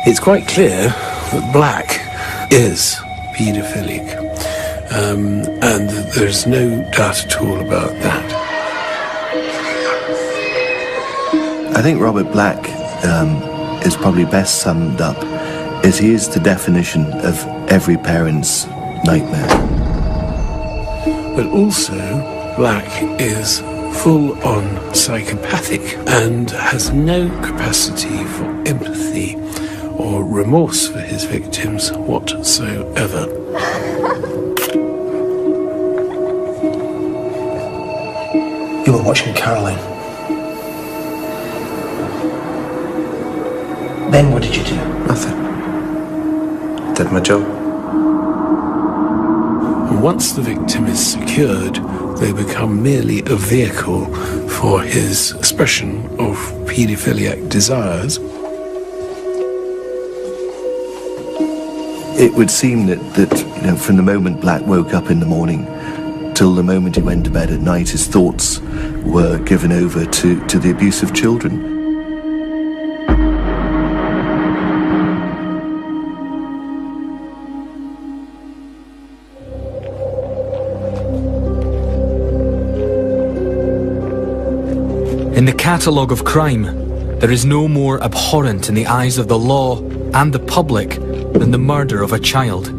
It's quite clear that Black is paedophilic, and there's no doubt at all about that. I think Robert Black is probably best summed up as he is the definition of every parent's nightmare. But also, Black is full-on psychopathic and has no capacity for empathy or remorse for his victims whatsoever. You were watching Caroline. Then what did you do? Nothing. Did my job. And once the victim is secured, they become merely a vehicle for his expression of paedophiliac desires. It would seem that from the moment Black woke up in the morning till the moment he went to bed at night, his thoughts were given over to the abuse of children. In the catalogue of crime, there is no more abhorrent in the eyes of the law and the public than the murder of a child.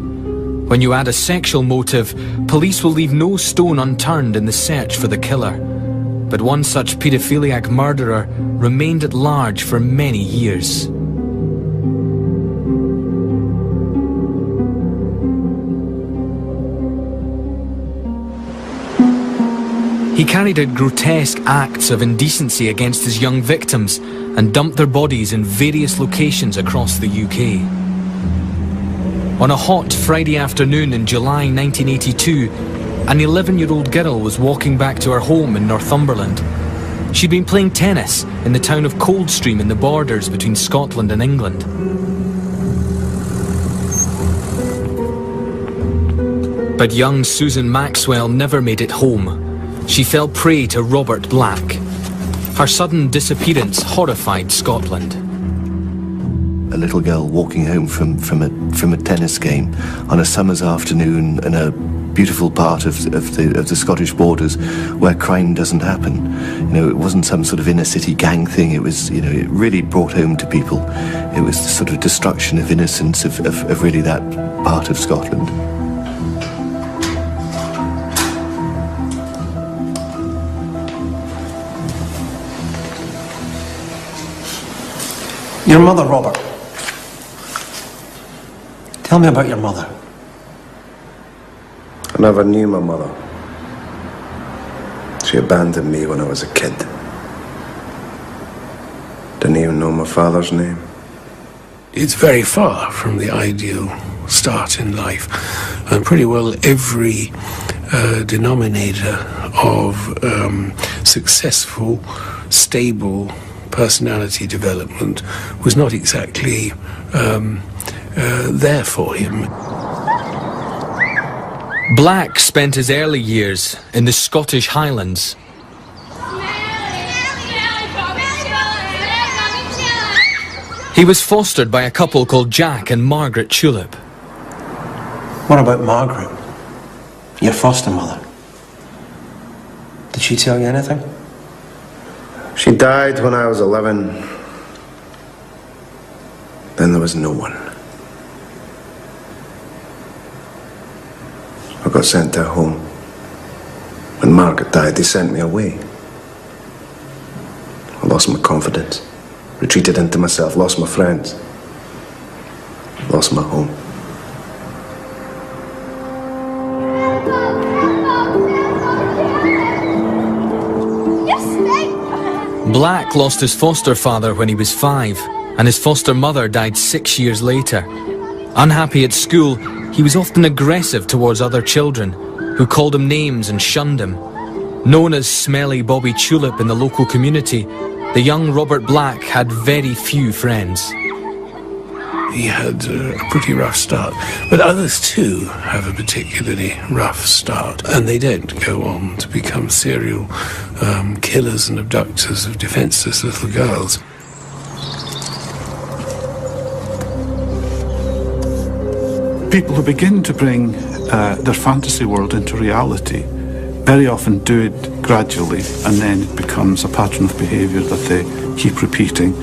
When you add a sexual motive, police will leave no stone unturned in the search for the killer. But one such paedophiliac murderer remained at large for many years. He carried out grotesque acts of indecency against his young victims and dumped their bodies in various locations across the UK. On a hot Friday afternoon in July 1982, an 11-year-old girl was walking back to her home in Northumberland. She'd been playing tennis in the town of Coldstream in the borders between Scotland and England. But young Susan Maxwell never made it home. She fell prey to Robert Black. Her sudden disappearance horrified Scotland. A little girl walking home from a tennis game on a summer's afternoon in a beautiful part of the Scottish borders where crime doesn't happen. It wasn't some sort of inner city gang thing. It was, it really brought home to people. It was the sort of destruction of innocence of really that part of Scotland. Your mother, Robert. Tell me about your mother. I never knew my mother. She abandoned me when I was a kid. Didn't even know my father's name. It's very far from the ideal start in life, and pretty well every denominator of successful, stable personality development was not exactly there for him. Black spent his early years in the Scottish Highlands. He was fostered by a couple called Jack and Margaret Tulip. What about Margaret, your foster mother? Did she tell you anything? She died when I was 11. Then there was no one. I got sent to a home. When Margaret died, they sent me away. I lost my confidence, retreated into myself, lost my friends, lost my home. Black lost his foster father when he was 5, and his foster mother died 6 years later. Unhappy at school, he was often aggressive towards other children, who called him names and shunned him. Known as Smelly Bobby Tulip in the local community, the young Robert Black had very few friends. He had a pretty rough start, but others too have a particularly rough start, and they don't go on to become serial killers and abductors of defenseless little girls. people who begin to bring their fantasy world into reality very often do it gradually, and then it becomes a pattern of behaviour that they keep repeating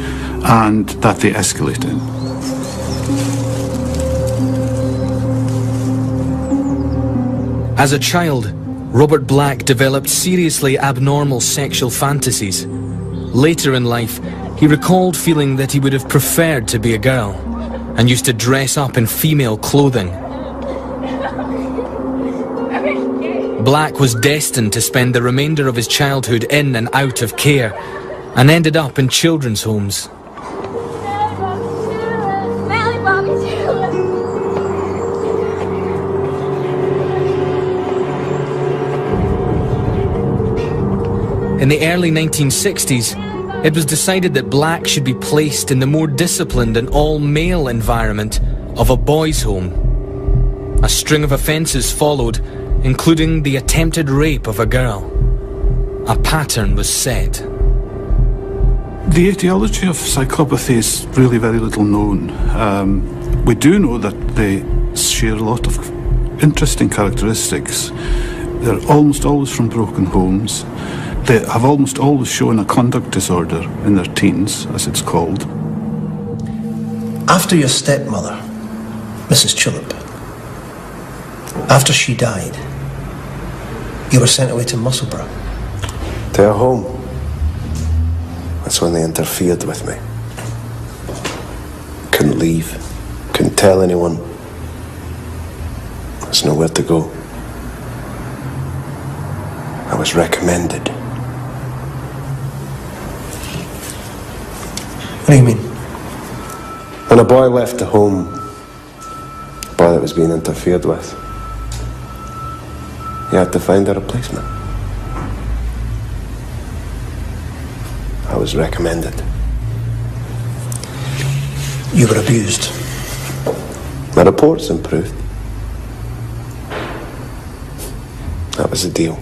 and that they escalate in. As a child, Robert Black developed seriously abnormal sexual fantasies. Later in life, he recalled feeling that he would have preferred to be a girl and used to dress up in female clothing. Black was destined to spend the remainder of his childhood in and out of care and ended up in children's homes. In the early 1960s, it was decided that Black should be placed in the more disciplined and all-male environment of a boys' home. A string of offences followed, including the attempted rape of a girl. A pattern was set. The etiology of psychopathy is really very little known. We do know that they share a lot of interesting characteristics. They're almost always from broken homes. They have almost always shown a conduct disorder in their teens, as it's called. After your stepmother, Mrs. Chillip, after she died, you were sent away to Musselburgh. To her home. That's when they interfered with me. Couldn't leave. Couldn't tell anyone. There's nowhere to go. I was recommended. What do you mean? When a boy left the home, a boy that was being interfered with, he had to find a replacement. I was recommended. You were abused. My reports improved. That was the deal.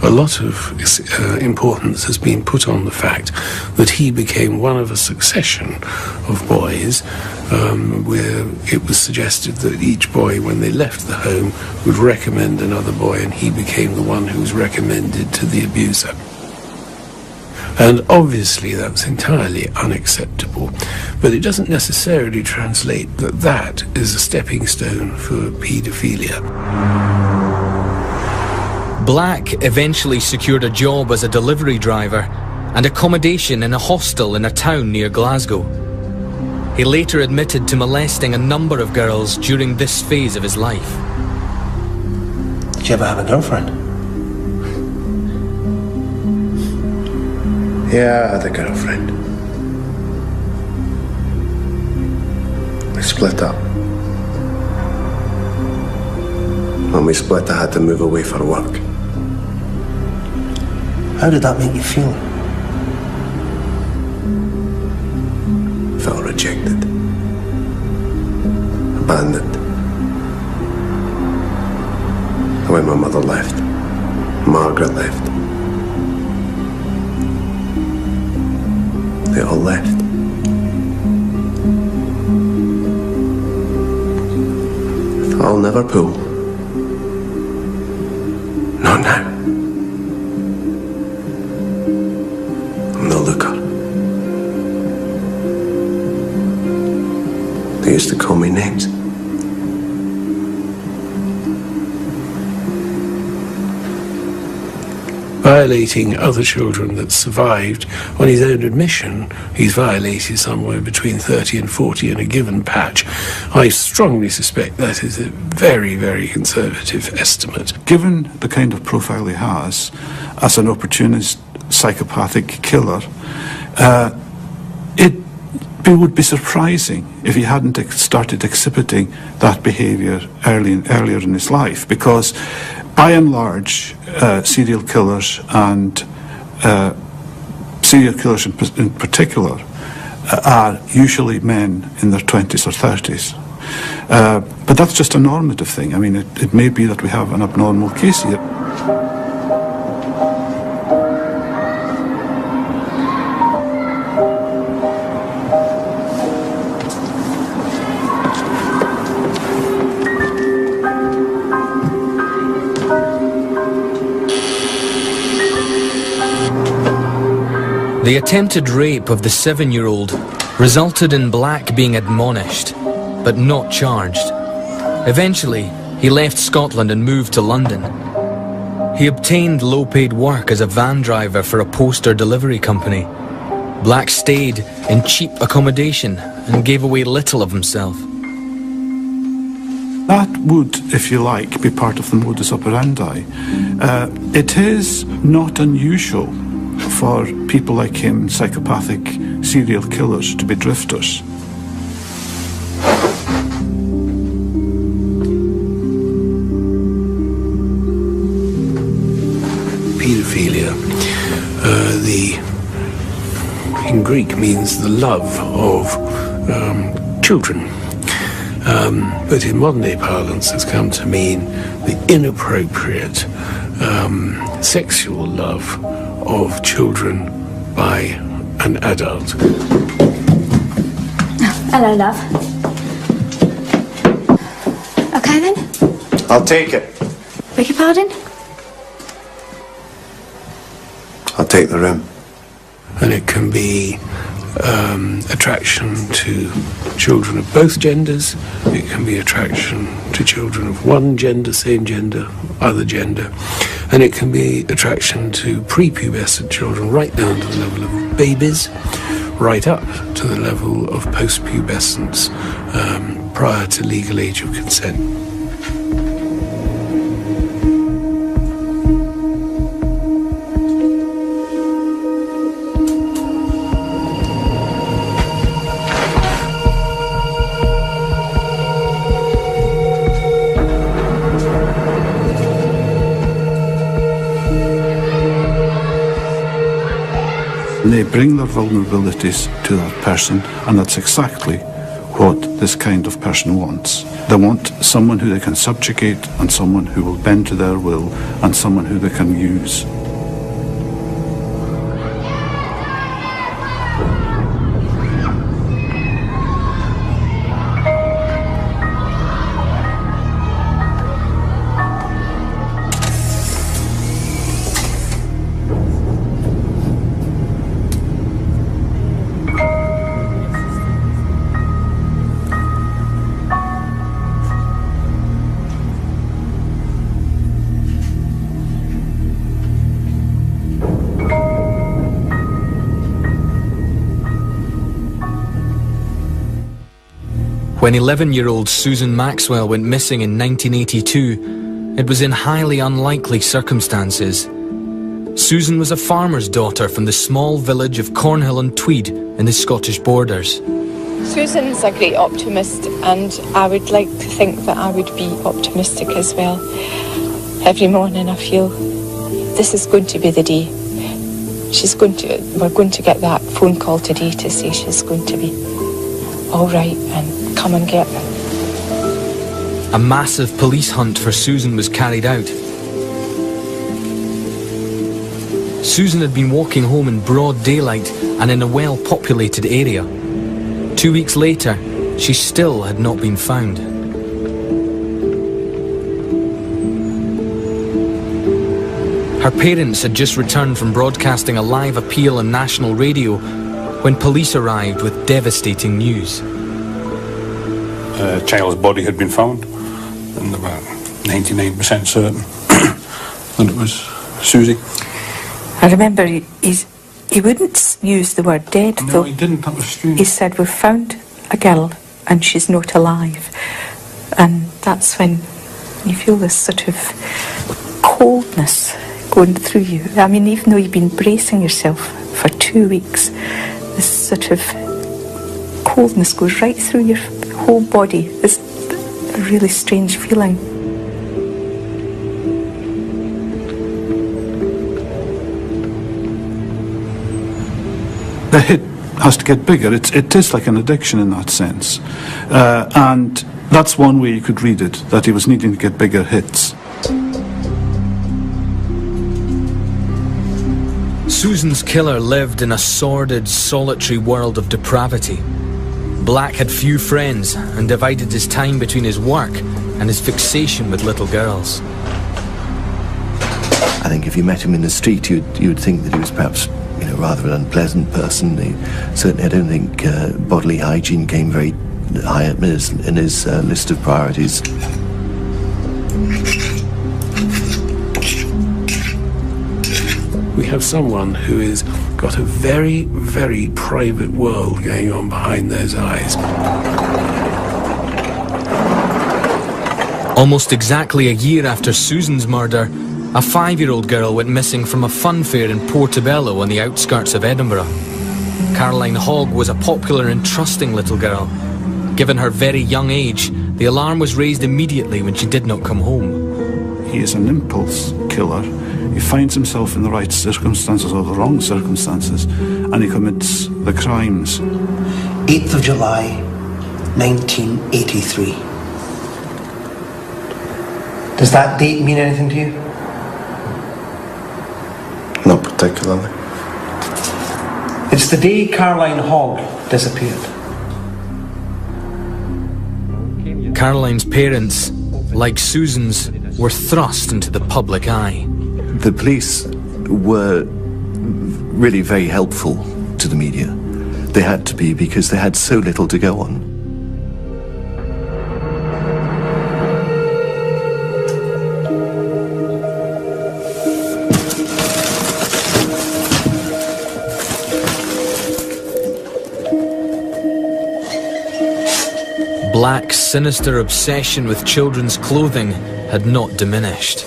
A lot of importance has been put on the fact that he became one of a succession of boys where it was suggested that each boy, when they left the home, would recommend another boy, and he became the one who was recommended to the abuser. And obviously that's entirely unacceptable, but it doesn't necessarily translate that that is a stepping stone for paedophilia. Black eventually secured a job as a delivery driver and accommodation in a hostel in a town near Glasgow. He later admitted to molesting a number of girls during this phase of his life. Did you ever have a girlfriend? Yeah, I had a girlfriend. We split up. When we split, I had to move away for work. How did that make you feel? I felt rejected. Abandoned. The way my mother left. Margaret left. They all left. I'll never pull. Not now. I'm no looker. They used to call me names. Violating other children that survived, on his own admission, he's violated somewhere between 30 and 40 in a given patch. I strongly suspect that is a very, very conservative estimate. Given the kind of profile he has as an opportunist psychopathic killer, it would be surprising if he hadn't started exhibiting that behaviour earlier in his life, because by and large, serial killers and serial killers in particular are usually men in their 20s or 30s. But that's just a normative thing. I mean, it may be that we have an abnormal case here. The attempted rape of the 7-year-old resulted in Black being admonished, but not charged. Eventually, he left Scotland and moved to London. He obtained low-paid work as a van driver for a poster delivery company. Black stayed in cheap accommodation and gave away little of himself. That would, if you like, be part of the modus operandi. It is not unusual for people like him, psychopathic serial killers, to be drifters. Paedophilia, in Greek means the love of children. But in modern day parlance has come to mean the inappropriate sexual love of children by an adult. Hello, love. Okay then? I'll take it. Beg your pardon? I'll take the room. And it can be attraction to children of both genders. It can be attraction to children of one gender, same gender, other gender. And it can be attraction to prepubescent children right down to the level of babies, right up to the level of post-pubescence prior to legal age of consent. They bring their vulnerabilities to that person, and that's exactly what this kind of person wants. They want someone who they can subjugate, and someone who will bend to their will, and someone who they can use. When 11-year-old Susan Maxwell went missing in 1982, it was in highly unlikely circumstances. Susan was a farmer's daughter from the small village of Cornhill-on-Tweed in the Scottish borders. Susan's a great optimist, and I would like to think that I would be optimistic as well. Every morning I feel this is going to be the day. We're going to get that phone call today to say she's going to be all right and come and get them. A massive police hunt for Susan was carried out. Susan had been walking home in broad daylight and in a well-populated area. 2 weeks later, she still had not been found. Her parents had just returned from broadcasting a live appeal on national radio when police arrived with devastating news. A child's body had been found, and about 99% certain that it was Susie. I remember he wouldn't use the word dead, No, though. he didn't. That was strange. He said, "We've found a girl and she's not alive." And that's when you feel this sort of coldness going through you. I mean, even though you've been bracing yourself for 2 weeks, this sort of coldness goes right through your whole body. It's a really strange feeling. The hit has to get bigger. It is like an addiction in that sense. And that's one way you could read it, that he was needing to get bigger hits. Susan's killer lived in a sordid, solitary world of depravity. Black had few friends and divided his time between his work and his fixation with little girls. I think if you met him in the street, you'd think that he was perhaps, rather an unpleasant person. Certainly, I don't think bodily hygiene came very high up in his list of priorities. We have someone who has got a very, very private world going on behind those eyes. Almost exactly a year after Susan's murder, a 5-year-old girl went missing from a fun fair in Portobello on the outskirts of Edinburgh. Caroline Hogg was a popular and trusting little girl. Given her very young age, the alarm was raised immediately when she did not come home. He is an impulse killer. He finds himself in the right circumstances or the wrong circumstances, and he commits the crimes. 8th of July, 1983. Does that date mean anything to you? Not particularly. It's the day Caroline Hogg disappeared. Caroline's parents, like Susan's, were thrust into the public eye. The police were really very helpful to the media. They had to be, because they had so little to go on. Black's sinister obsession with children's clothing had not diminished.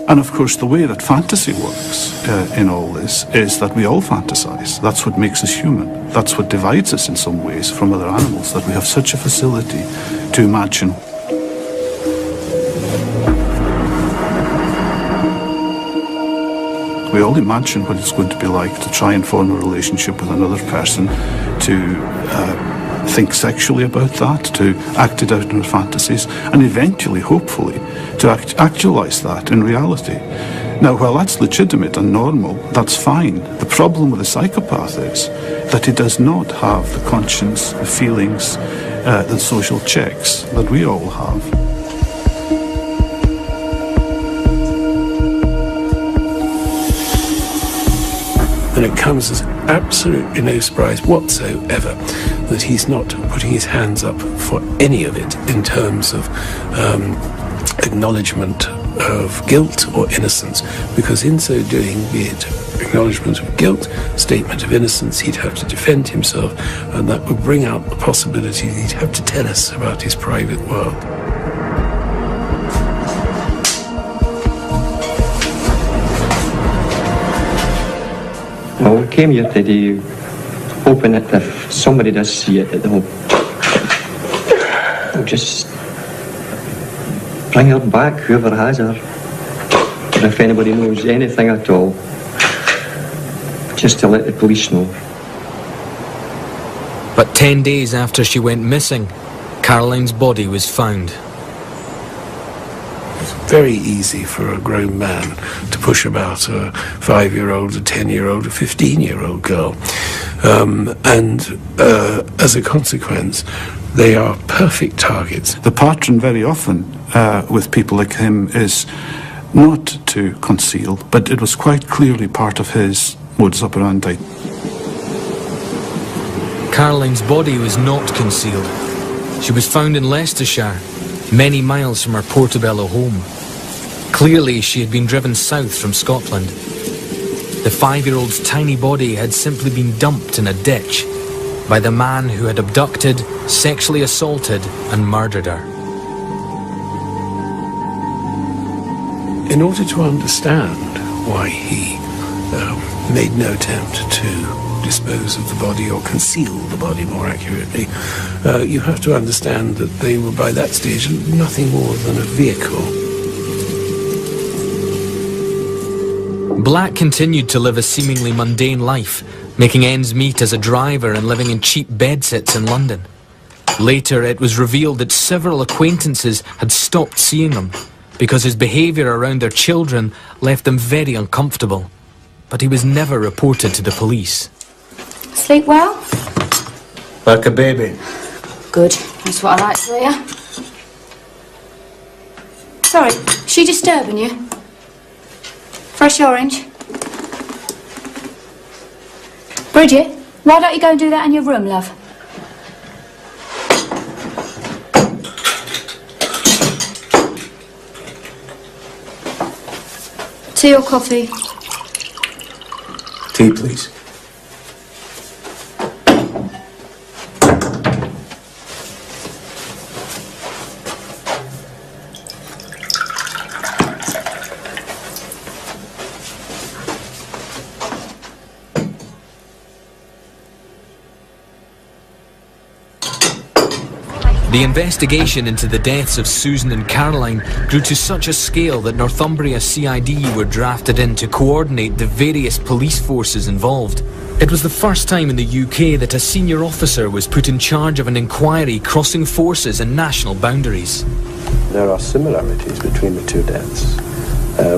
And of course, the way that fantasy works in all this is that we all fantasize. That's what makes us human. That's what divides us in some ways from other animals, that we have such a facility to imagine. We all imagine what it's going to be like to try and form a relationship with another person, to think sexually about that, to act it out in our fantasies, and eventually, hopefully, to actualize that in reality. Now, while that's legitimate and normal, that's fine. The problem with a psychopath is that he does not have the conscience, the feelings, the social checks that we all have. And it comes as absolutely no surprise whatsoever that he's not putting his hands up for any of it in terms of acknowledgement of guilt or innocence, because in so doing, be it acknowledgement of guilt, statement of innocence, he'd have to defend himself, and that would bring out the possibility that he'd have to tell us about his private world. Well, we came here today hoping that if somebody does see it, that they'll just bring her back, whoever has her. Or if anybody knows anything at all, just to let the police know. But 10 days after she went missing, Caroline's body was found. Very easy for a grown man to push about a 5-year-old, a 10-year-old, a 15-year-old girl. As a consequence, they are perfect targets. The pattern very often with people like him is not to conceal, but it was quite clearly part of his modus operandi. Caroline's body was not concealed. She was found in Leicestershire, many miles from her Portobello home. Clearly, she had been driven south from Scotland. The 5-year-old's tiny body had simply been dumped in a ditch by the man who had abducted, sexually assaulted, and murdered her. In order to understand why he made no attempt to dispose of the body, or conceal the body more accurately, you have to understand that they were by that stage nothing more than a vehicle. Black continued to live a seemingly mundane life, making ends meet as a driver and living in cheap bedsits in London. Later, it was revealed that several acquaintances had stopped seeing him because his behaviour around their children left them very uncomfortable. But he was never reported to the police. Sleep well? Like a baby. Good. That's what I like to hear. Sorry, is she disturbing you? Fresh orange? Bridget, why don't you go and do that in your room, love? Tea or coffee? Tea, please. The investigation into the deaths of Susan and Caroline grew to such a scale that Northumbria CID were drafted in to coordinate the various police forces involved. It was the first time in the UK that a senior officer was put in charge of an inquiry crossing forces and national boundaries. There are similarities between the two deaths,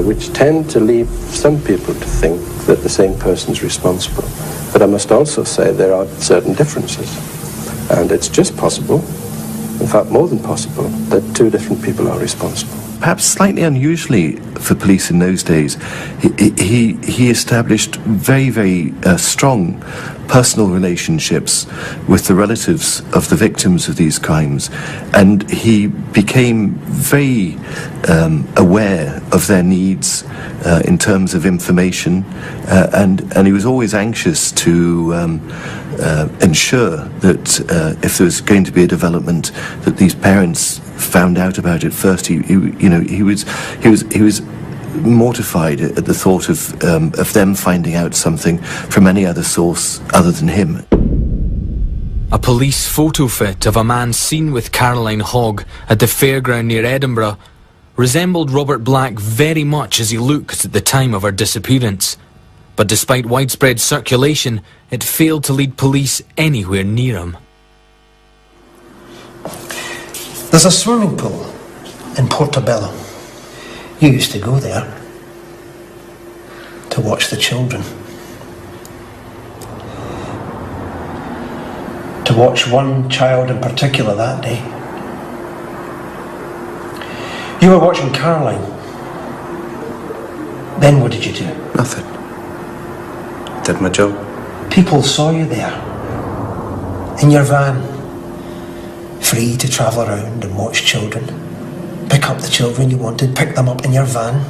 which tend to lead some people to think that the same person is responsible. But I must also say there are certain differences. And it's just possible, in fact more than possible, that two different people are responsible. Perhaps slightly unusually for police in those days, he established very, very strong personal relationships with the relatives of the victims of these crimes, and he became very aware of their needs in terms of information, and he was always anxious to ensure that if there was going to be a development, that these parents found out about it first. He was mortified at the thought of them finding out something from any other source other than him. A police photo fit of a man seen with Caroline Hogg at the fairground near Edinburgh resembled Robert Black very much as he looked at the time of her disappearance. But despite widespread circulation, it failed to lead police anywhere near him. There's a swimming pool in Portobello. You used to go there to watch the children. To watch one child in particular that day. You were watching Caroline. Then what did you do? Nothing. Did my job. People saw you there, in your van, free to travel around and watch children. Pick up the children you wanted, pick them up in your van.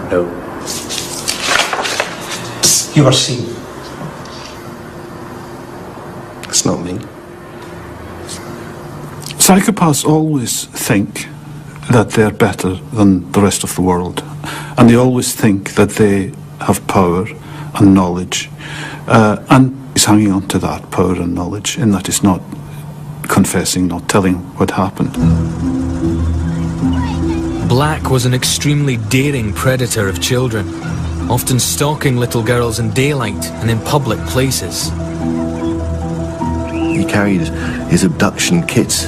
No. You were seen. It's not me. Psychopaths always think that they're better than the rest of the world, and they always think that they have power and knowledge, and he's hanging on to that power and knowledge in that he's not confessing, not telling what happened. Black was an extremely daring predator of children, often stalking little girls in daylight and in public places. He carried his abduction kit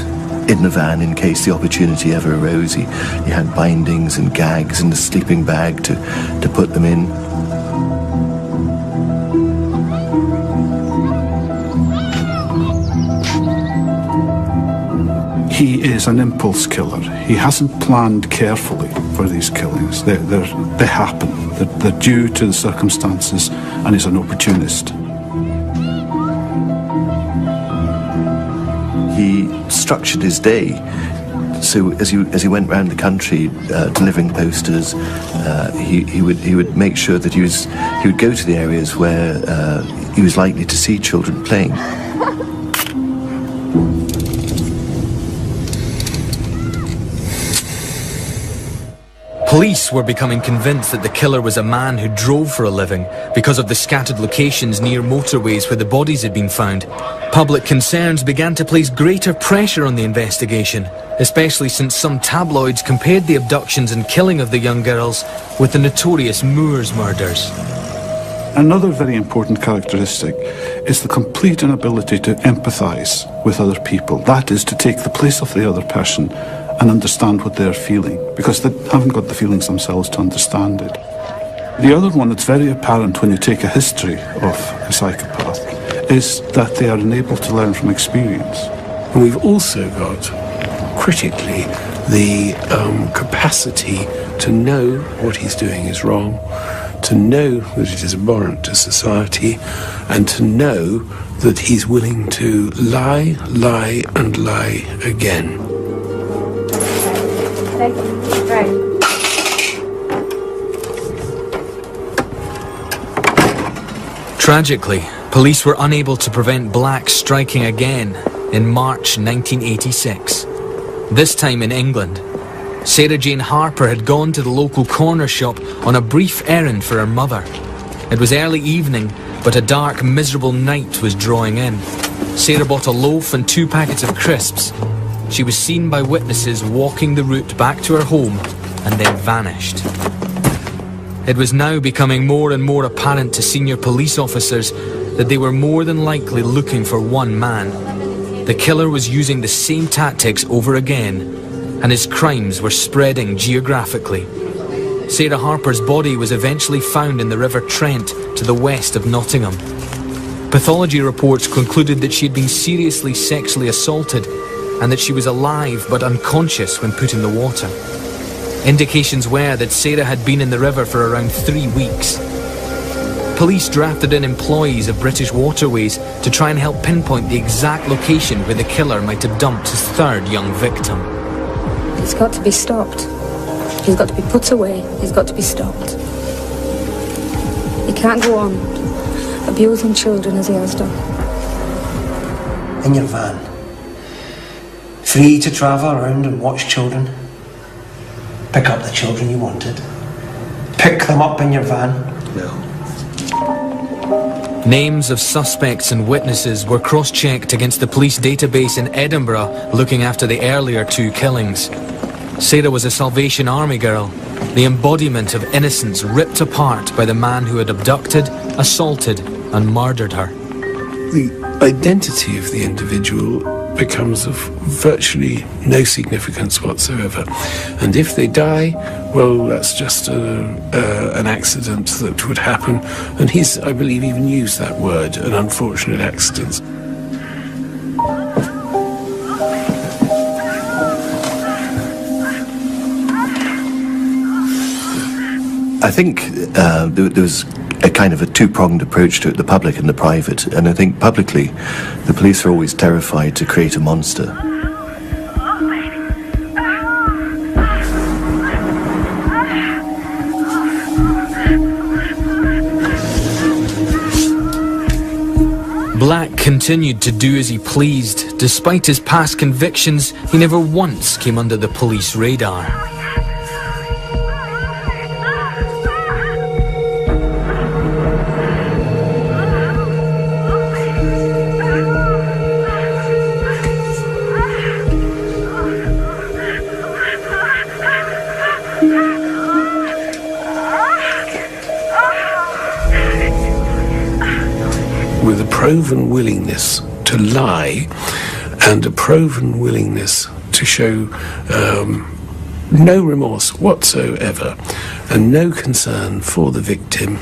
in the van in case the opportunity ever arose. He had bindings and gags and a sleeping bag to put them in. He is an impulse killer. He hasn't planned carefully for these killings. They happen. They're due to the circumstances, and he's an opportunist. He structured his day so as he went around the country delivering posters, he would make sure that he would go to the areas where he was likely to see children playing. Police were becoming convinced that the killer was a man who drove for a living because of the scattered locations near motorways where the bodies had been found. Public concerns began to place greater pressure on the investigation, especially since some tabloids compared the abductions and killing of the young girls with the notorious Moors murders. Another very important characteristic is the complete inability to empathise with other people. That is, to take the place of the other person and understand what they're feeling, because they haven't got the feelings themselves to understand it. The other one that's very apparent when you take a history of a psychopath is that they are enabled to learn from experience. And we've also got, critically, the capacity to know what he's doing is wrong, to know that it is abhorrent to society, and to know that he's willing to lie, lie, and lie again. Tragically, police were unable to prevent Black striking again in March 1986. This time in England. Sarah Jane Harper had gone to the local corner shop on a brief errand for her mother. It was early evening, but a dark, miserable night was drawing in. Sarah bought a loaf and 2 packets of crisps. She was seen by witnesses walking the route back to her home and then vanished. It was now becoming more and more apparent to senior police officers that they were more than likely looking for one man. The killer was using the same tactics over again, and his crimes were spreading geographically. Sarah Harper's body was eventually found in the River Trent to the west of Nottingham. Pathology reports concluded that she had been seriously sexually assaulted and that she was alive but unconscious when put in the water. Indications were that Sarah had been in the river for around 3 weeks. Police drafted in employees of British Waterways to try and help pinpoint the exact location where the killer might have dumped his 3rd young victim. He's got to be stopped. He's got to be put away. He's got to be stopped. He can't go on abusing children as he has done. In your van. Free to travel around and watch children. Pick up the children you wanted. Pick them up in your van. No. Names of suspects and witnesses were cross-checked against the police database in Edinburgh looking after the earlier 2 killings. Sarah was a Salvation Army girl, the embodiment of innocence ripped apart by the man who had abducted, assaulted and murdered her. The identity of the individual becomes of virtually no significance whatsoever. And if they die, well, that's just an accident that would happen. And he's, I believe, even used that word, an unfortunate accident. I think there was a kind of a 2-pronged approach to it, the public and the private. And I think publicly, the police are always terrified to create a monster. Black continued to do as he pleased. Despite his past convictions, he never once came under the police radar. With a proven willingness to lie and a proven willingness to show no remorse whatsoever and no concern for the victim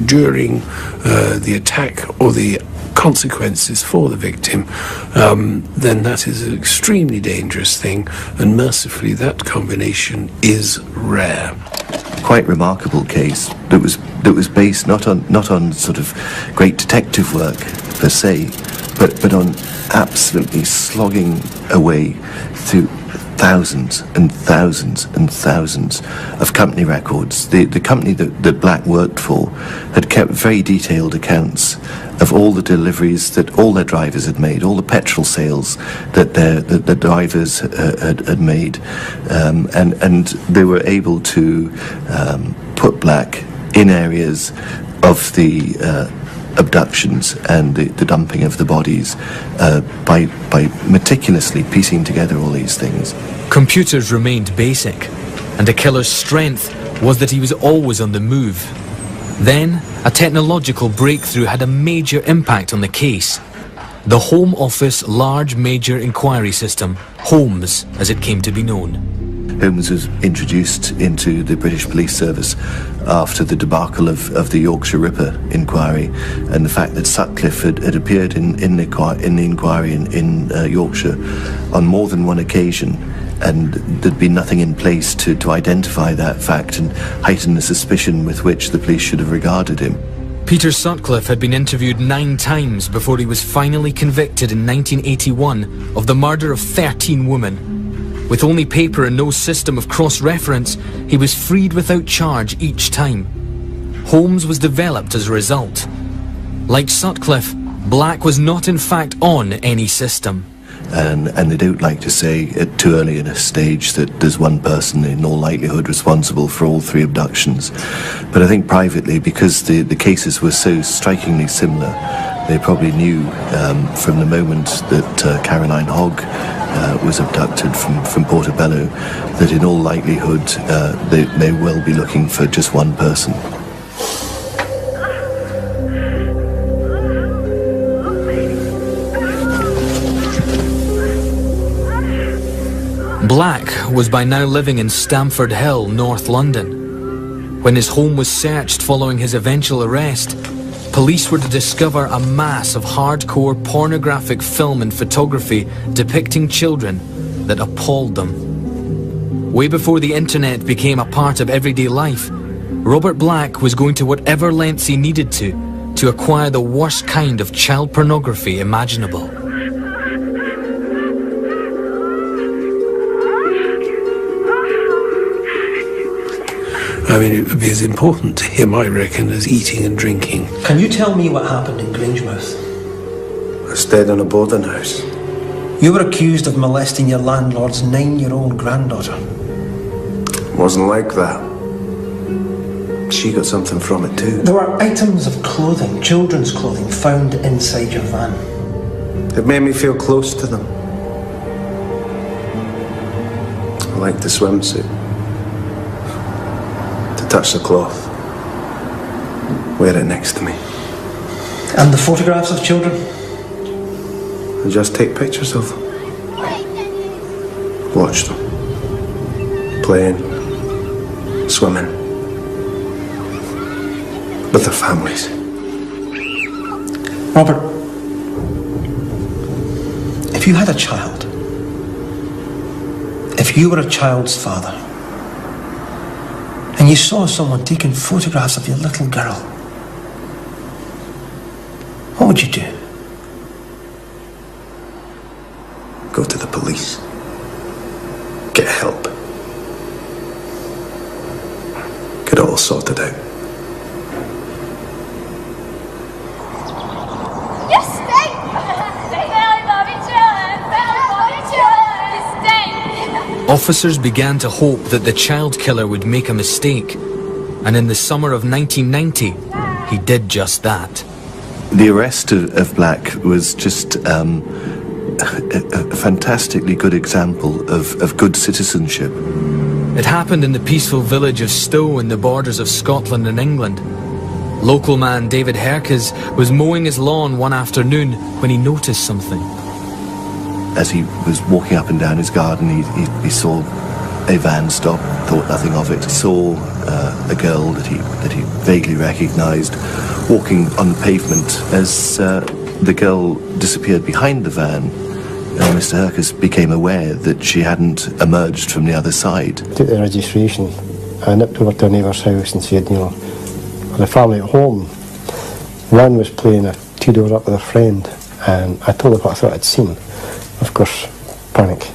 during the attack or the consequences for the victim, then that is an extremely dangerous thing, and mercifully that combination is rare. Quite remarkable case that was based not on sort of great detective work per se, but on absolutely slogging away through thousands and thousands and thousands of company records. The company that Black worked for had kept very detailed accounts of all the deliveries that all their drivers had made, all the petrol sales that the drivers had made, and they were able to put Black in areas of the abductions and the dumping of the bodies by meticulously piecing together all these things. Computers remained basic, and the killer's strength was that he was always on the move. Then, a technological breakthrough had a major impact on the case. The Home Office Large Major Inquiry System, HOMES as it came to be known. HOMES was introduced into the British Police Service after the debacle of the Yorkshire Ripper inquiry, and the fact that Sutcliffe had appeared in the inquiry in Yorkshire on more than one occasion and there'd been nothing in place to identify that fact and heighten the suspicion with which the police should have regarded him. Peter Sutcliffe had been interviewed 9 times before he was finally convicted in 1981 of the murder of 13 women. With only paper and no system of cross-reference, he was freed without charge each time. Holmes was developed as a result. Like Sutcliffe, Black was not in fact on any system. And they don't like to say at too early in a stage that there's one person in all likelihood responsible for all 3 abductions. But I think privately, because the cases were so strikingly similar, they probably knew from the moment that Caroline Hogg was abducted from Portobello that in all likelihood they may well be looking for just one person. Black was by now living in Stamford Hill, North London. When his home was searched following his eventual arrest, police were to discover a mass of hardcore pornographic film and photography depicting children that appalled them. Way before the internet became a part of everyday life, Robert Black was going to whatever lengths he needed to acquire the worst kind of child pornography imaginable. I mean, it would be as important to him, I reckon, as eating and drinking. Can you tell me what happened in Grangemouth? I stayed in a boarding house. You were accused of molesting your landlord's 9-year-old granddaughter. It wasn't like that. She got something from it too. There were items of clothing, children's clothing, found inside your van. It made me feel close to them. I liked the swimsuit. To touch the cloth. Wear it next to me. And the photographs of children? I just take pictures of them. Watch them. Playing. Swimming. With their families. Robert, if you had a child, if you were a child's father, and you saw someone taking photographs of your little girl, what would you do? Go to the police. Get help. Get it all sorted out. Officers began to hope that the child killer would make a mistake, and in the summer of 1990, he did just that. The arrest of Black was just a fantastically good example of good citizenship. It happened in the peaceful village of Stowe in the borders of Scotland and England. Local man David Herkes was mowing his lawn one afternoon when he noticed something. As he was walking up and down his garden, he saw a van stop, thought nothing of it, saw a girl that he vaguely recognised walking on the pavement. As the girl disappeared behind the van, Mr. Herkes became aware that she hadn't emerged from the other side. I took the registration, I nipped over to a neighbour's house and said, you know, the family at home, one was playing a 2-door up with a friend, and I told her what I thought I'd seen. Of course, panic.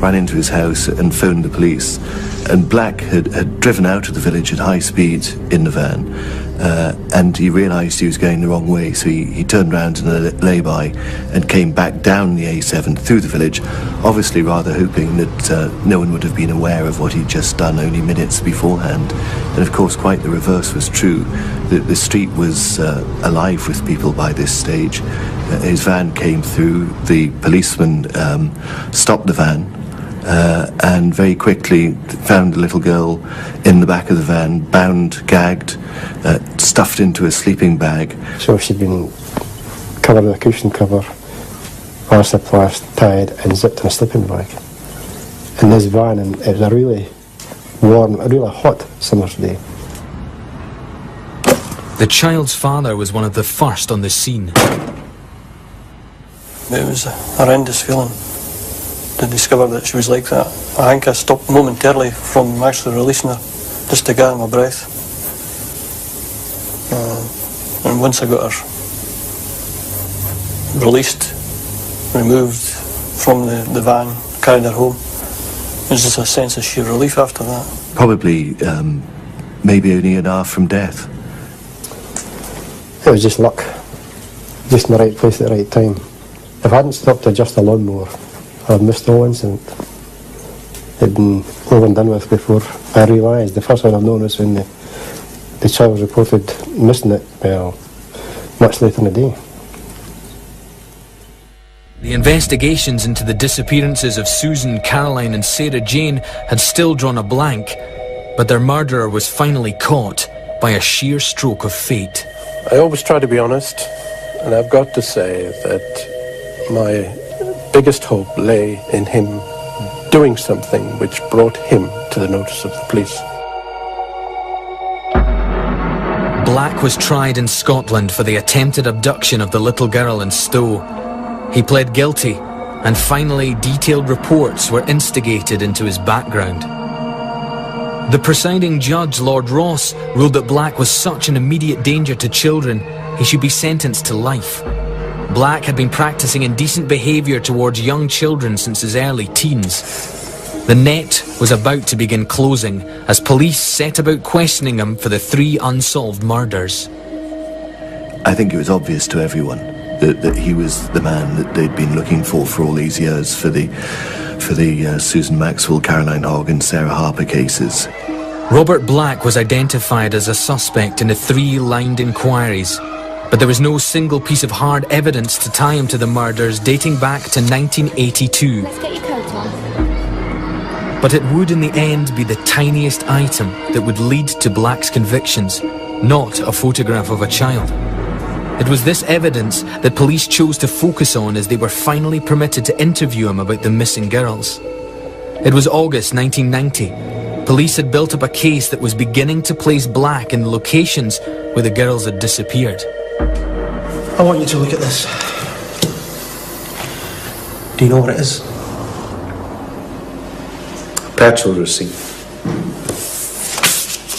Ran into his house and phoned the police. And Black had driven out of the village at high speed in the van, and he realised he was going the wrong way, so he turned round in a lay-by and came back down the A7 through the village, obviously rather hoping that no one would have been aware of what he'd just done only minutes beforehand. And of course quite the reverse was true. The street was alive with people by this stage. His van came through, the policeman stopped the van, and very quickly found the little girl in the back of the van, bound, gagged, stuffed into a sleeping bag. So she'd been covered with a cushion cover, elastoplast, tied and zipped in a sleeping bag. In this van, and it was a really warm, a really hot summer's day. The child's father was one of the first on the scene. It was a horrendous feeling to discover that she was like that. I think I stopped momentarily from actually releasing her, just to gather my breath. And once I got her released, removed from the van, carried her home, there was just a sense of sheer relief after that. Probably, maybe only an hour from death. It was just luck. Just in the right place at the right time. If I hadn't stopped to adjust the lawnmower, I'd missed the whole incident. It'd been over and done with before I realised. The first one I've known was when the child was reported missing it, well, much later in the day. The investigations into the disappearances of Susan, Caroline and Sarah Jane had still drawn a blank, but their murderer was finally caught by a sheer stroke of fate. I always try to be honest, and I've got to say that my biggest hope lay in him doing something which brought him to the notice of the police. Black was tried in Scotland for the attempted abduction of the little girl in Stowe. He pled guilty, and finally detailed reports were instigated into his background. The presiding judge, Lord Ross, ruled that Black was such an immediate danger to children, he should be sentenced to life. Black had been practicing indecent behaviour towards young children since his early teens. The net was about to begin closing as police set about questioning him for the 3 unsolved murders. I think it was obvious to everyone that he was the man that they'd been looking for all these years for the Susan Maxwell, Caroline Hogg and Sarah Harper cases. Robert Black was identified as a suspect in the 3 lined inquiries, but there was no single piece of hard evidence to tie him to the murders dating back to 1982. Let's get your coat on. But it would in the end be the tiniest item that would lead to Black's convictions, not a photograph of a child. It was this evidence that police chose to focus on as they were finally permitted to interview him about the missing girls. It was August 1990. Police had built up a case that was beginning to place Black in the locations where the girls had disappeared. I want you to look at this. Do you know what it is? Petrol receipt.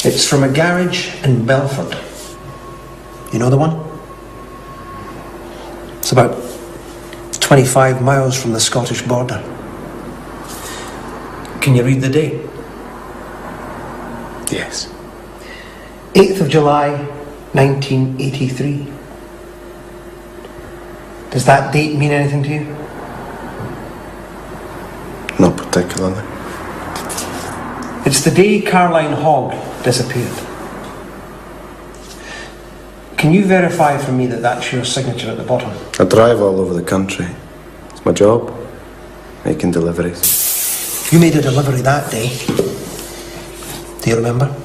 It's from a garage in Belford. You know the one? It's about 25 miles from the Scottish border. Can you read the date? Yes. 8th of July, 1983. Does that date mean anything to you? Not particularly. It's the day Caroline Hogg disappeared. Can you verify for me that that's your signature at the bottom? I drive all over the country. It's my job, making deliveries. You made a delivery that day. Do you remember?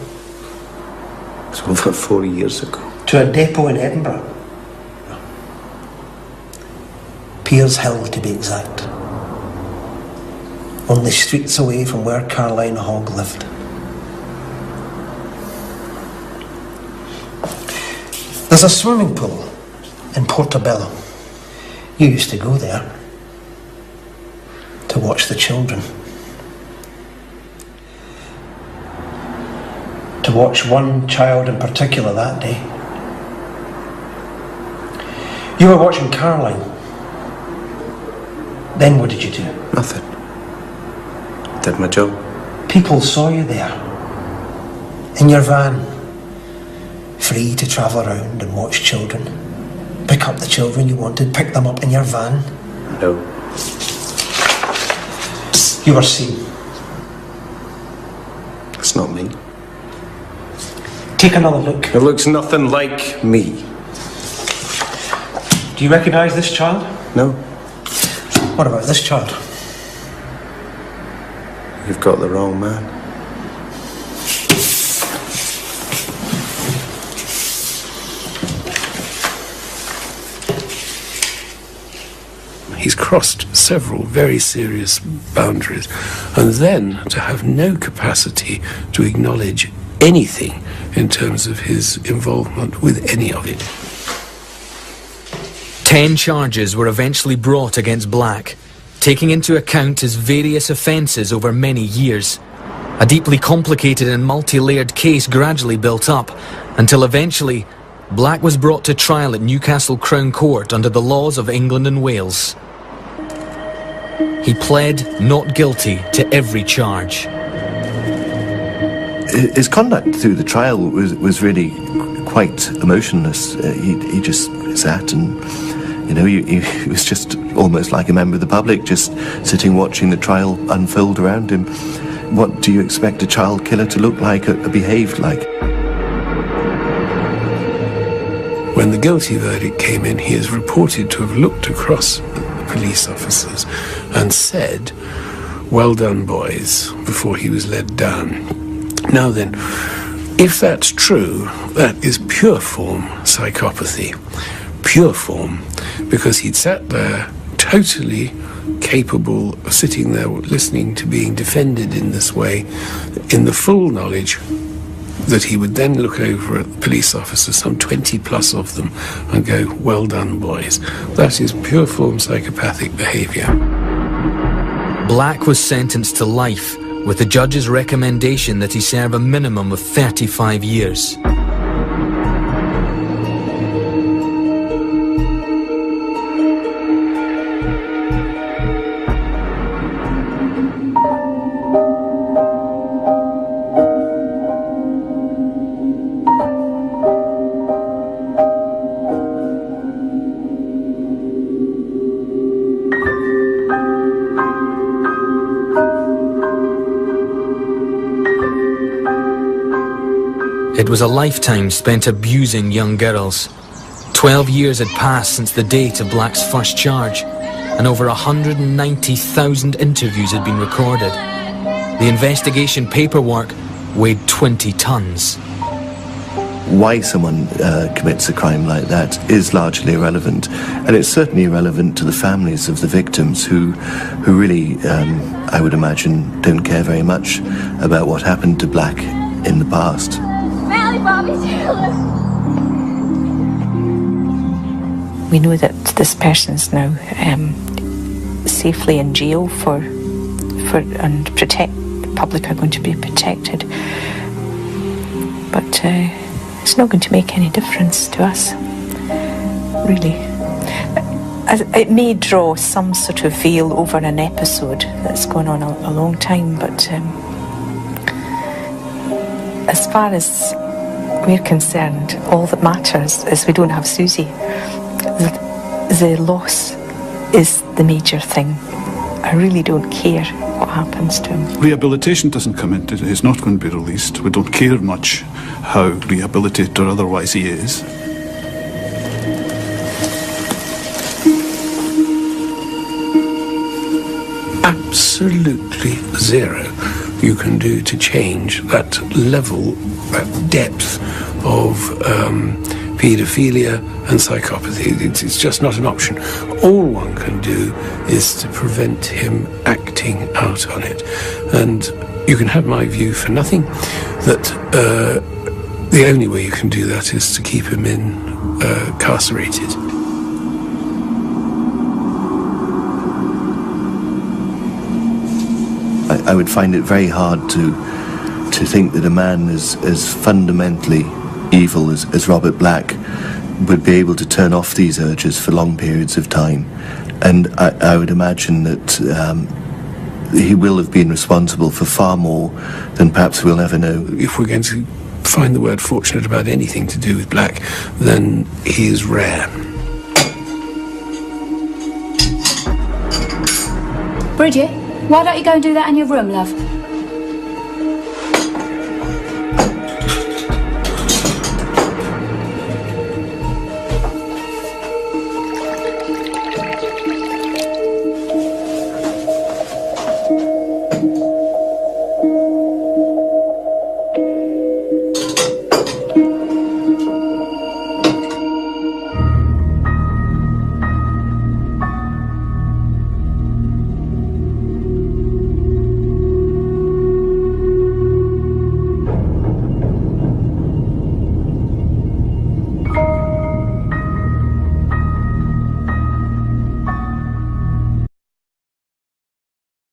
It's over 4 years ago. To a depot in Edinburgh. Piers Hill, to be exact. Only streets away from where Caroline Hogg lived. There's a swimming pool in Portobello. You used to go there to watch the children. To watch one child in particular that day. You were watching Caroline. Then what did you do? Nothing. Did my job. People saw you there. In your van. Free to travel around and watch children. Pick up the children you wanted, pick them up in your van. No. You were seen. It's not me. Take another look. It looks nothing like me. Do you recognise this child? No. What about this child? You've got the wrong man. He's crossed several very serious boundaries, and then to have no capacity to acknowledge anything in terms of his involvement with any of it. 10 charges were eventually brought against Black, taking into account his various offences over many years. A deeply complicated and multi-layered case gradually built up, until eventually Black was brought to trial at Newcastle Crown Court under the laws of England and Wales. He pled not guilty to every charge. His conduct through the trial was really quite emotionless. He just sat and, he was just almost like a member of the public, just sitting watching the trial unfold around him. What do you expect a child killer to look like or behave like? When the guilty verdict came in, he is reported to have looked across the police officers and said, "Well done, boys," before he was led down. Now then, if that's true, that is pure form psychopathy. Pure form, because he'd sat there totally capable of sitting there listening to being defended in this way, in the full knowledge that he would then look over at the police officers, some 20 plus of them, and go, "Well done, boys." That is pure form psychopathic behaviour. Black was sentenced to life, with the judge's recommendation that he serve a minimum of 35 years. It was a lifetime spent abusing young girls. 12 years had passed since the date of Black's first charge, and over 190,000 interviews had been recorded. The investigation paperwork weighed 20 tons. Why someone commits a crime like that is largely irrelevant, and it's certainly irrelevant to the families of the victims who really, I would imagine, don't care very much about what happened to Black in the past. We know that this person's now safely in jail and the public are going to be protected. But it's not going to make any difference to us, really. It may draw some sort of veil over an episode that's gone on a long time, but as far as we're concerned, all that matters is we don't have Susie. The loss is the major thing. I really don't care what happens to him. Rehabilitation doesn't come into it. He's not going to be released. We don't care much how rehabilitated or otherwise he is. Absolutely zero you can do to change that level, that depth of paedophilia and psychopathy. It's just not an option. All one can do is to prevent him acting out on it. And you can have my view for nothing, that the only way you can do that is to keep him incarcerated. I would find it very hard to think that a man as fundamentally evil as Robert Black would be able to turn off these urges for long periods of time. And I would imagine that he will have been responsible for far more than perhaps we'll ever know. If we're going to find the word fortunate about anything to do with Black, then he is rare. Bridget, why don't you go and do that in your room, love?